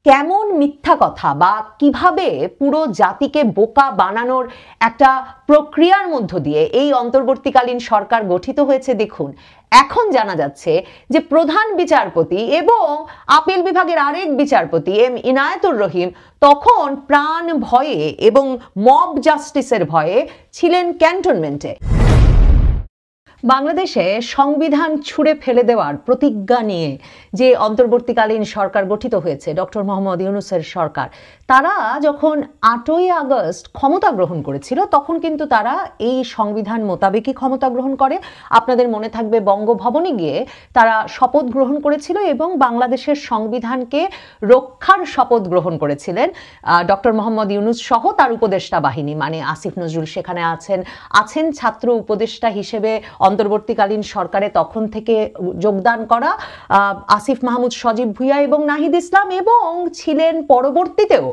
কেমন মিথ্যা কথা বা কিভাবে পুরো জাতিকে বোকা বানানোর একটা প্রক্রিয়ার মধ্য দিয়ে এই অন্তর্বর্তীকালীন সরকার গঠিত হয়েছে দেখুন। এখন জানা যাচ্ছে যে প্রধান বিচারপতি এবং আপিল বিভাগের আরেক বিচারপতি এম ইনায়েতুর রহিম তখন প্রাণ ভয়ে এবং মব জাস্টিসের ভয়ে ছিলেন ক্যান্টনমেন্টে। বাংলাদেশে সংবিধান ছুঁড়ে ফেলে দেওয়ার প্রতিজ্ঞা নিয়ে যে অন্তর্বর্তীকালীন সরকার গঠিত হয়েছে, ডক্টর মোহাম্মদ ইউনূসের সরকার, তারা যখন 8ই আগস্ট ক্ষমতা গ্রহণ করেছিল তখন কিন্তু তারা এই সংবিধান মোতাবেকই ক্ষমতা গ্রহণ করে। আপনাদের মনে থাকবে বঙ্গভবনে গিয়ে তারা শপথ গ্রহণ করেছিল এবং বাংলাদেশের সংবিধানকে রক্ষার শপথ গ্রহণ করেছিলেন ডক্টর মোহাম্মদ ইউনূস সহ তার উপদেষ্টা বাহিনী, মানে আসিফ নজরুল সেখানে আছেন ছাত্র উপদেষ্টা হিসেবে অন্তর্বর্তীকালীন সরকারে তখন থেকে যোগদান করা আসিফ মাহমুদ সজীব ভুঁইয়া এবং নাহিদ ইসলাম, এবং ছিলেন পরবর্তীতেও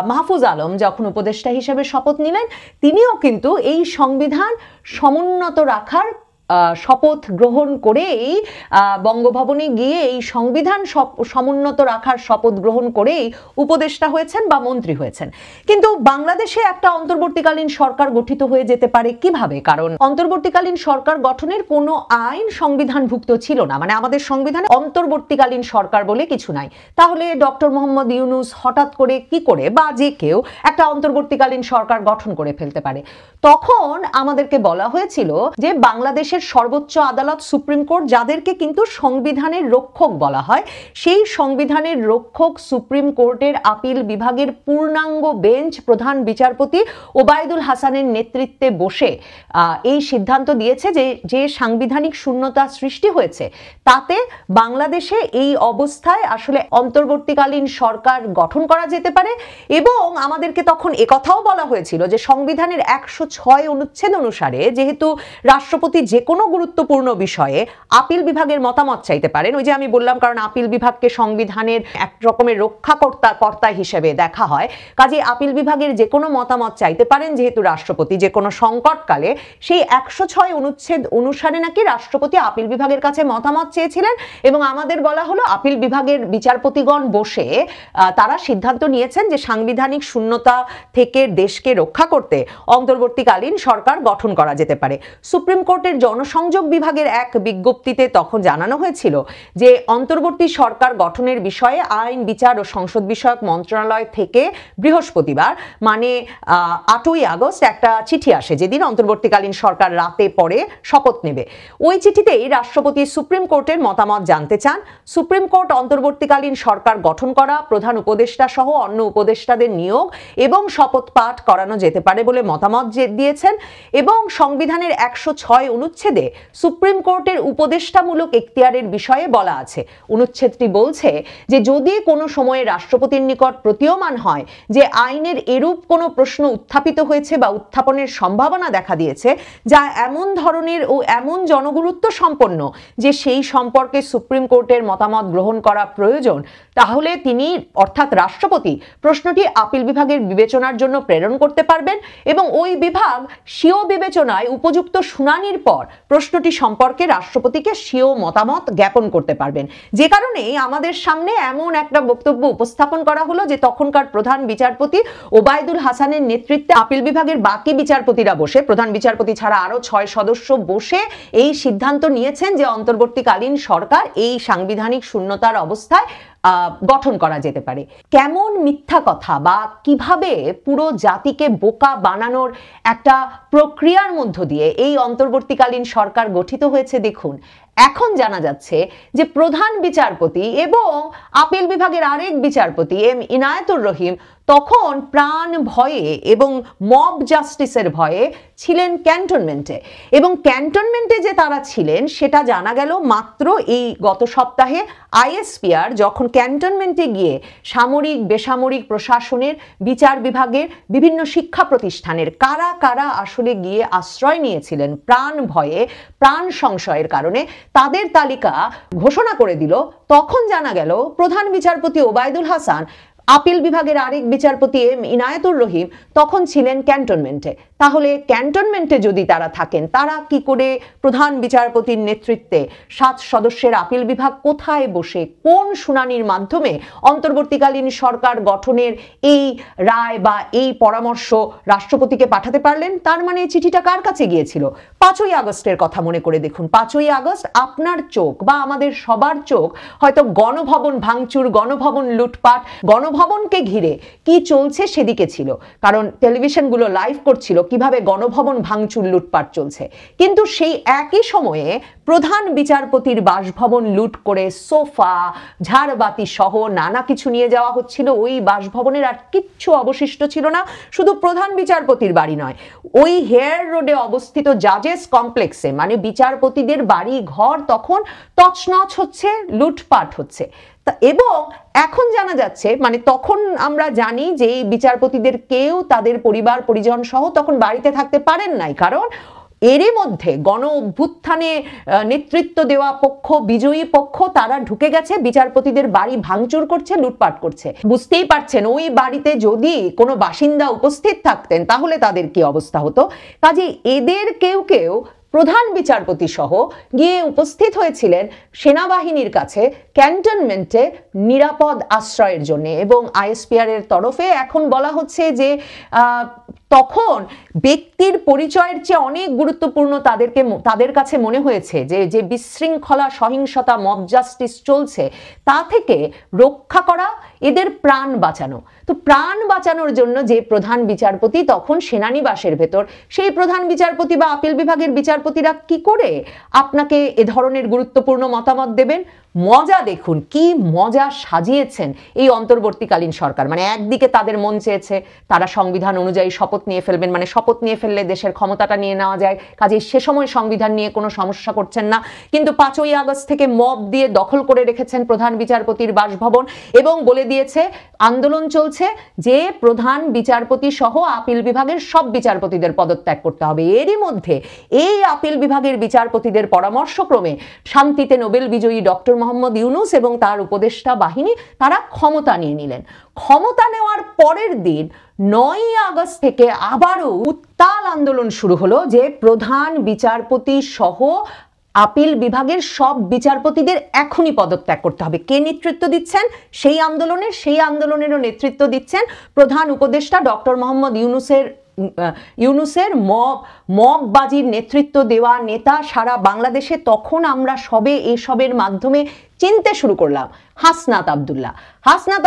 মাহফুজ আলম যখন উপদেষ্টা হিসেবে শপথ নিলেন তিনিও কিন্তু এই সংবিধান সমুন্নত রাখার শপথ গ্রহণ করেই বঙ্গভবনে গিয়ে এই সংবিধান সমুন্নত রাখার শপথ গ্রহণ করেই উপদেষ্টা হয়েছেন বা মন্ত্রী হয়েছেন। কিন্তু বাংলাদেশে একটা অন্তর্বর্তীকালীন সরকার গঠিত হয়ে যেতে পারে কিভাবে? কারণ অন্তর্বর্তীকালীন সরকার গঠনের কোনো আইন সংবিধানভুক্ত ছিল না, মানে আমাদের সংবিধানে অন্তর্বর্তীকালীন সরকার বলে কিছু নাই। তাহলে ডক্টর মোহাম্মদ ইউনূস হঠাৎ করে কি করে বা যে কেউ একটা অন্তর্বর্তীকালীন সরকার গঠন করে ফেলতে পারে? তখন আমাদেরকে বলা হয়েছিল যে বাংলাদেশের সর্বোচ্চ আদালত সুপ্রিম কোর্ট, যাদেরকে কিন্তু সংবিধানের রক্ষক বলা হয়, সেই সংবিধানের রক্ষক সুপ্রিম কোর্টের আপিল বিভাগের পূর্ণাঙ্গ বেঞ্চ প্রধান বিচারপতি ওবায়দুল হাসানের নেতৃত্বে বসে এই সিদ্ধান্ত দিয়েছে যে সাংবিধানিক শূন্যতা সৃষ্টি হয়েছে তাতে বাংলাদেশে এই অবস্থায় আসলে অন্তর্বর্তীকালীন সরকার গঠন করা যেতে পারে। এবং আমাদেরকে তখন একথাও বলা হয়েছিল যে সংবিধানের 106 অনুচ্ছেদ অনুসারে যেহেতু রাষ্ট্রপতি যে কোনো গুরুত্বপূর্ণ বিষয়ে আপিল বিভাগের মতামত চাইতে পারেন, ওই যে আমি বললাম কারণ আপিল বিভাগকে সংবিধানের এক রকমের রক্ষাকর্তা হিসেবে দেখা হয়, কাজে আপিল বিভাগের যে কোনো মতামত চাইতে পারেন যেহেতু রাষ্ট্রপতি যে কোনো সংকটকালে, সেই 106 অনুচ্ছেদ অনুসারে নাকি রাষ্ট্রপতি আপিল বিভাগের কাছে মতামত চেয়েছিলেন। এবং আমাদের বলা হলো আপিল বিভাগের বিচারপতিগণ বসে তারা সিদ্ধান্ত নিয়েছেন যে সাংবিধানিক শূন্যতা থেকে দেশকে রক্ষা করতে অন্তর্বর্তীকালীন সরকার গঠন করা যেতে পারে। সুপ্রিম কোর্টের জনসংযোগ বিভাগের এক বিজ্ঞপ্তিতে তখন জানানো হয়েছিল যে অন্তর্বর্তী সরকার গঠনের বিষয়ে আইন, বিচার ও সংসদ বিষয়ক মন্ত্রণালয় থেকে বৃহস্পতিবার মানে 8ই আগস্ট একটা চিঠি আসে, যেদিন অন্তর্বর্তীকালীন সরকার রাতে পরে শপথ নেবে। ওই চিঠিতেই রাষ্ট্রপতি সুপ্রিম কোর্টের মতামত জানতে চান। সুপ্রিম কোর্ট অন্তর্বর্তীকালীন সরকার গঠন করা, প্রধান উপদেষ্টা সহ অন্য উপদেষ্টাদের নিয়োগ এবং শপথ পাঠ করানো যেতে পারে বলে মতামত দিয়েছেন। এবং সংবিধানের 106 অনুচ্ছেদে সুপ্রিম কোর্টের উপদেষ্টামূলক এখতিয়ারের বিষয়ে বলা আছে। অনুচ্ছেদটি বলছে যে যদি কোনো সময়ে রাষ্ট্রপতির নিকট প্রতীয়মান হয় যে আইনের এরূপ কোনো প্রশ্ন উত্থাপিত হয়েছে বা উত্থাপনের সম্ভাবনা দেখা দিয়েছে যা এমন ধরনের ও এমন জনগুরুত্ব সম্পন্ন যে সেই সম্পর্কে সুপ্রিম কোর্টের মতামত গ্রহণ করা প্রয়োজন, তাহলে তিনি অর্থাৎ রাষ্ট্রপতি প্রশ্নটি আপিল বিভাগের বিবেচনার জন্য প্রেরণ করতে পারবেন এবং ওই বিভাগ স্বীয় বিবেচনায় উপযুক্ত শুনানির পর প্রশ্নটি সম্পর্কে রাষ্ট্রপতিকে স্বীয় মতামত জ্ঞাপন করতে পারবেন। যে কারণে আমাদের সামনে এমন একটা বক্তব্য উপস্থাপন করা হলো যে তখনকার প্রধান বিচারপতি ওবায়দুল হাসানের নেতৃত্বে আপিল বিভাগের বাকি বিচারপতিরা বসে, প্রধান বিচারপতি ছাড়া আরো 6 সদস্য বসে এই সিদ্ধান্ত নিয়েছেন যে অন্তর্বর্তীকালীন সরকার এই সাংবিধানিক শূন্যতার অবস্থায় গঠন করা যেতে পারে। কেমন মিথ্যা কথা বা কিভাবে পুরো জাতিকে বোকা বানানোর একটা প্রক্রিয়ার মধ্য দিয়ে এই অন্তর্বর্তীকালীন সরকার গঠিত হয়েছে দেখুন। এখন জানা যাচ্ছে যে প্রধান বিচারপতি এবং আপিল বিভাগের আরেক বিচারপতি এম ইনায়েতুর রহিম তখন প্রাণ ভয়ে এবং মব জাস্টিসের ভয়ে ছিলেন ক্যান্টনমেন্টে। এবং ক্যান্টনমেন্টে যে তারা ছিলেন সেটা জানা গেল মাত্র এই গত সপ্তাহে আইএসপিআর যখন ক্যান্টনমেন্টে গিয়ে সামরিক, বেসামরিক প্রশাসনের, বিচার বিভাগের, বিভিন্ন শিক্ষা প্রতিষ্ঠানের কারা কারা আসলে গিয়ে আশ্রয় নিয়েছিলেন প্রাণ ভয়ে, প্রাণ সংশয়ের কারণে, তাদের তালিকা ঘোষণা করে দিল। তখন জানা গেল প্রধান বিচারপতি ওবায়দুল হাসান আপিল বিভাগের আরেক বিচারপতি এম ইনায়েতুর রহিম তখন ছিলেন ক্যান্টনমেন্টে। তাহলে ক্যান্টনমেন্টে যদি তারা থাকেন, তারা কি করে প্রধান বিচারপতির নেতৃত্বে 7 সদস্যের আপিল বিভাগ কোথায় বসে কোন শুনানির মাধ্যমে অন্তর্বর্তীকালীন সরকার গঠনের এই রায় বা এই পরামর্শ রাষ্ট্রপতিকে পাঠাতে পারলেন? তার মানে চিঠিটা কার কাছে গিয়েছিল? 5ই আগস্টের কথা মনে করে দেখুন। 5ই আগস্ট আপনার চোখ বা আমাদের সবার চোখ হয়তো গণভবন ভাঙচুর, গণভবন লুটপাট, গণভবনকে ঘিরে কি চলছে সেদিকে ছিল, কারণ টেলিভিশনগুলো লাইভ করছিল কিভাবে গণভবন ভাঙচুর লুটপাট চলছে। কিন্তু সেই একই সময়ে প্রধান বিচারপতির বাসভবন লুট করে সোফা, ঝাড়বাতি সহ নানা কিছু নিয়ে যাওয়া হচ্ছিল। ওই বাসভবনের আর কিচ্ছু অবশিষ্ট ছিল না। শুধু প্রধান বিচারপতির বাড়ি নয়, ওই হেয়ার রোডে অবস্থিত জাজেস কমপ্লেক্সে, মানে বিচারপতিদের বাড়ি ঘর তখন তছনছ হচ্ছে, লুটপাট হচ্ছে। এবং এখন জানা যাচ্ছে, মানে তখন আমরা জানি যে এই বিচারপতিদের কেউ তাদের পরিবার পরিজন সহ তখন বাড়িতে থাকতে পারেন নাই, কারণ এরই মধ্যে গণ অভ্যুত্থানে নেতৃত্ব দেওয়া পক্ষ, বিজয়ী পক্ষ, তারা ঢুকে গেছে, বিচারপতিদের বাড়ি ভাঙচুর করছে, লুটপাট করছে। বুঝতেই পারছেন ওই বাড়িতে যদি কোনো বাসিন্দা উপস্থিত থাকতেন তাহলে তাদের কি অবস্থা হতো। কাজে এদের কেউ কেউ প্রধান বিচারপতি সহ গিয়ে উপস্থিত হয়েছিলেন সেনাবাহিনীর কাছে ক্যান্টনমেন্টে নিরাপদ আশ্রয়ের জন্য। এবং আইএসপিআর এর তরফে এখন বলা হচ্ছে যে তখন ব্যক্তির পরিচয়ের চেয়ে অনেক গুরুত্বপূর্ণ তাদের কাছে মনে হয়েছে যে বিশৃঙ্খলা, সহিংসতা, মব জাস্টিস চলছে, তা থেকে রক্ষা করা, এদের প্রাণ বাঁচানো। তো প্রাণ বাঁচানোর জন্য যে প্রধান বিচারপতি তখন সেনানিবাসের ভেতর, সেই প্রধান বিচারপতি বা আপিল বিভাগের বিচারপতিরা কি করে আপনাকে এ ধরনের গুরুত্বপূর্ণ মতামত দেবেন? মজা দেখুন, কি মজা সাজিয়েছেন এই অন্তর্বর্তীকালীন সরকার। মানে একদিকে তাদের মন চেয়েছে তারা সংবিধান অনুযায়ী শপথ নিয়ে ফেলবেন, মানে শপথ নিয়ে ফেললে দেশের ক্ষমতাটা নিয়ে নেওয়া যায়, কাজে সে সময় সংবিধান নিয়ে কোনো সমস্যা করছেন না। কিন্তু 5ই আগস্ট থেকে মব দিয়ে দখল করে রেখেছেন প্রধান বিচারপতির বাসভবন এবং বলে দিয়েছে আন্দোলন চলছে যে প্রধান বিচারপতি সহ আপিল বিভাগের সব বিচারপতিদের পদত্যাগ করতে হবে। এরই মধ্যে এই আপিল বিভাগের বিচারপতিদের পরামর্শক্রমে শান্তিতে নোবেল বিজয়ী ডক্টর মোহাম্মদ ইউনূস এবং তার উপদেষ্টা বাহিনী তারা ক্ষমতা নিয়ে নিলেন। ক্ষমতা নেওয়ার পরের দিন 9ই আগস্ট থেকে আবারও উত্তাল আন্দোলন শুরু হলো যে প্রধান বিচারপতি সহ আপিল বিভাগের সব বিচারপতিদের এখনই পদত্যাগ করতে হবে। কে নেতৃত্ব দিচ্ছেন সেই আন্দোলনেরও নেতৃত্ব দিচ্ছেন প্রধান উপদেষ্টা ডক্টর মোহাম্মদ ইউনূসের মববাজির নেতৃত্ব দেওয়া নেতা সারা বাংলাদেশে তখন আমরা সবে এসবের মাধ্যমে চিনতে শুরু করলাম, হাসনাত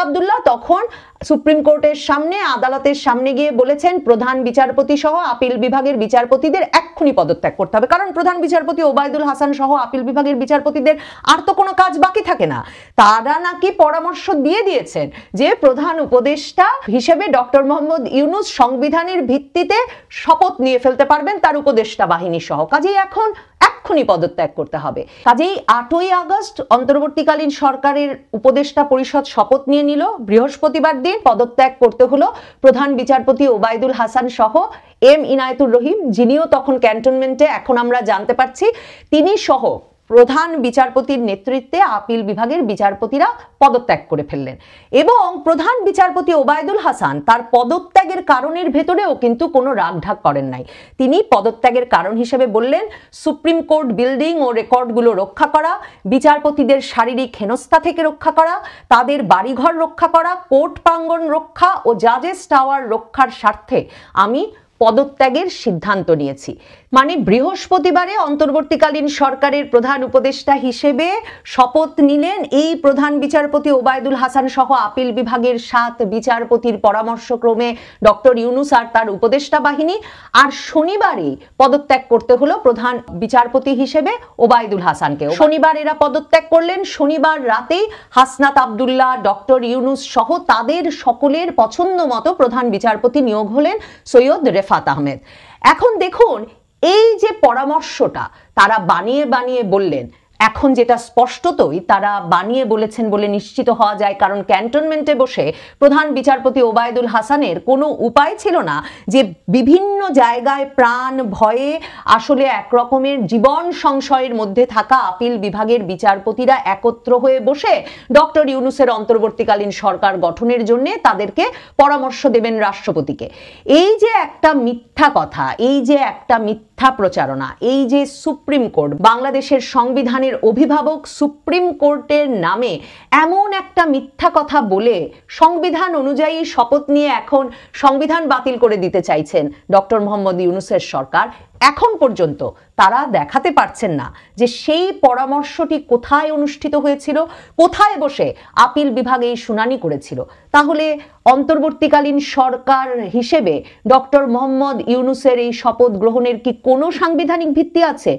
আব্দুল্লাহ তখন সুপ্রিম কোর্টের সামনে, আদালতের সামনে গিয়ে বলেছেন প্রধান বিচারপতি সহ আপিল বিভাগের বিচারপতিদের এক্ষুনি পদত্যাগ করতে হবে, কারণ প্রধান বিচারপতি ওবায়দুল হাসান সহ আপিল বিভাগের বিচারপতিদের আর তো কোনো কাজ বাকি থাকে না। তারা নাকি পরামর্শ দিয়ে দিয়েছেন যে প্রধান উপদেষ্টা হিসেবে ডক্টর মোহাম্মদ ইউনূস সংবিধানের ভিত্তিতে শপথ নিয়ে ফেলতে পারবেন তার উপদেষ্টা বাহিনী সহ, কাজেই এক্ষুনি পদত্যাগ করতে হবে। কাজেই 8ই আগস্ট অন্তর্বর্তীকালীন সরকারের উপদেষ্টা পরিষদ শপথ নিয়ে নিল। বৃহস্পতিবার দিন পদত্যাগ করতে হলো প্রধান বিচারপতি ওবায়দুল হাসান সহ এম ইনায়েতুর রহিম, যিনিও তখন ক্যান্টনমেন্টে, এখন আমরা জানতে পারছি তিনি সহ প্রধান বিচারপতির নেতৃত্বে আপিল বিভাগের বিচারপতিরা পদত্যাগ করে ফেললেন। এবং প্রধান বিচারপতি ওবায়দুল হাসান তার পদত্যাগের কারণের ভেতরেও কিন্তু কোনো রাগঢাক করেন নাই। তিনি পদত্যাগের কারণ হিসেবে বললেন সুপ্রিম কোর্ট বিল্ডিং ও রেকর্ডগুলো রক্ষা করা, বিচারপতিদের শারীরিক হেনস্থা থেকে রক্ষা করা, তাদের বাড়িঘর রক্ষা করা, কোর্ট প্রাঙ্গণ রক্ষা ও জাজেস টাওয়ার রক্ষার স্বার্থে আমি পদত্যাগের সিদ্ধান্ত নিয়েছি। মানে বৃহস্পতিবারে অন্তর্বর্তীকালীন সরকারের প্রধান উপদেষ্টা হিসেবে শপথ নিলেন এই প্রধান বিচারপতি ওবায়দুল হাসান সহ আপিল বিভাগের 7 বিচারপতির পরামর্শক্রমে ডক্টর ইউনূস আর তার উপদেষ্টা বাহিনী। আর শনিবারই পদত্যাগ করতে হলো প্রধান বিচারপতি হিসেবে ওবায়দুল হাসানকে। শনিবার এরা পদত্যাগ করলেন। শনিবার রাতেই হাসনাত আব্দুল্লাহ, ডক্টর ইউনূস সহ তাদের সকলের পছন্দ মতো প্রধান বিচারপতি নিয়োগ হলেন সৈয়দ রেফাত আহমেদ। এখন দেখুন এই যে পরামর্শটা তারা বানিয়ে বললেন, এখন যেটা স্পষ্টতই তারা বানিয়ে বলেছেন বলে নিশ্চিত হওয়া যায়, কারণ ক্যান্টনমেন্টে বসে প্রধান বিচারপতি ওবায়দুল হাসানের কোনো উপায় ছিল না যে বিভিন্ন জায়গায় প্রাণ ভয়ে আসলে একরকমের জীবন সংশয়ের মধ্যে থাকা আপিল বিভাগের বিচারপতিরা একত্র হয়ে বসে ডক্টর ইউনূসের অন্তর্বর্তীকালীন সরকার গঠনের জন্য তাদেরকে পরামর্শ দেবেন রাষ্ট্রপতিকে। এই যে একটা মিথ্যা কথা, এই যে একটা মিথ্যা প্রচারণা, এই যে সুপ্রিম কোর্ট, বাংলাদেশের সংবিধানের অভিভাবক সুপ্রিম কোর্টের নামে এমন একটা মিথ্যা কথা বলে সংবিধান অনুযায়ী শপথ নিয়ে এখন সংবিধান বাতিল করে দিতে চাইছেন ডক্টর মোহাম্মদ ইউনূসের সরকার, এখন পর্যন্ত তারা দেখাতে পারছেন না যে সেই পরামর্শটি কোথায় অনুষ্ঠিত হয়েছিল, কোথায় বসে আপিল বিভাগ এই শুনানি করেছিল। তাহলে অন্তর্বর্তীকালীন সরকার হিসেবে ডক্টর মোহাম্মদ ইউনূসের এই শপথ গ্রহণের কি কোনো সাংবিধানিক ভিত্তি আছে?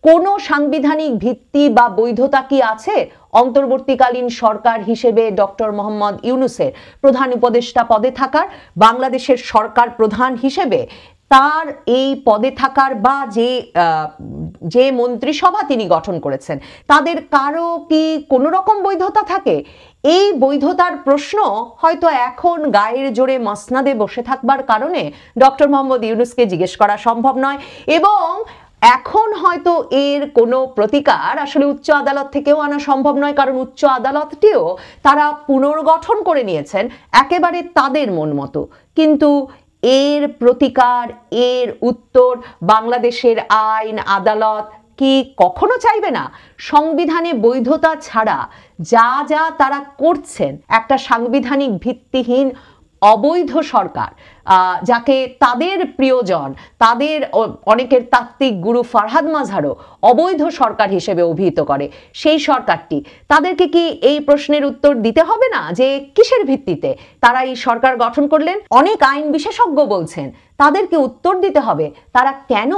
কোনো সাংবিধানিক ভিত্তি বা বৈধতা কি আছে অন্তর্বর্তীকালীন সরকার হিসেবে ডক্টর মোহাম্মদ ইউনূসের প্রধান উপদেষ্টা পদে থাকার, বাংলাদেশের সরকার প্রধান হিসেবে তার এই পদে থাকার, বা যে মন্ত্রিসভা তিনি গঠন করেছেন তাদের কারো কি কোনো রকম বৈধতা থাকে? এই বৈধতার প্রশ্ন হয়তো এখন গায়ের জোরে মসনাদে বসে থাকবার কারণে ডক্টর মোহাম্মদ ইউনূসকে জিজ্ঞেস করা সম্ভব নয়, এবং এখন হয়তো এর কোনো প্রতিকার আসলে উচ্চ আদালত থেকেও আনা সম্ভব নয়, কারণ উচ্চ আদালতটিও তারা পুনর্গঠন করে নিয়েছেন একেবারে তাদের মন মতো। কিন্তু এর প্রতিকার, এর উত্তর বাংলাদেশের আইন আদালত কি কখনো চাইবে না? সংবিধানে বৈধতা ছাড়া যা যা তারা করছেন, একটা সাংবিধানিক ভিত্তিহীন অবৈধ সরকার, যাকে তাদের প্রিয়জন, তাদের অনেকের তাত্ত্বিক গুরু ফারহাদ মাজহারও অবৈধ সরকার হিসেবে অভিহিত করে, সেই সরকারটি, তাদেরকে কি এই প্রশ্নের উত্তর দিতে হবে না যে কিসের ভিত্তিতে তারা এই সরকার গঠন করলেন? অনেক আইন বিশেষজ্ঞ বলছেন তাদেরকে উত্তর দিতে হবে তারা কেন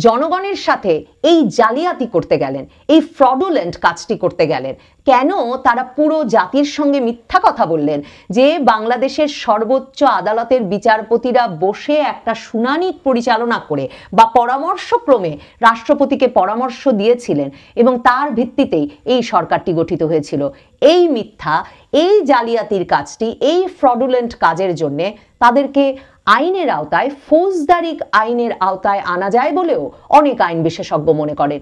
জনগণের সাথে এই জালিয়াতি করতে গেলেন, এই ফ্রডুলেন্ট কাজটি করতে গেলেন, কেন তারা পুরো জাতির সঙ্গে মিথ্যা কথা বললেন যে বাংলাদেশের সর্বোচ্চ আদালতের বিচারপতিরা বসে একটা শুনানি পরিচালনা করে বা পরামর্শক্রমে রাষ্ট্রপতিকে পরামর্শ দিয়েছিলেন এবং তার ভিত্তিতেই এই সরকারটি গঠিত হয়েছিল। এই মিথ্যা, এই জালিয়াতির কাজটি, এই ফ্রডুলেন্ট কাজের জন্য তাদেরকে আইনের আওতায়, ফৌজদারি আইনের আওতায় আনা যায় বলেও অনেক আইন বিশেষজ্ঞ মনে করেন।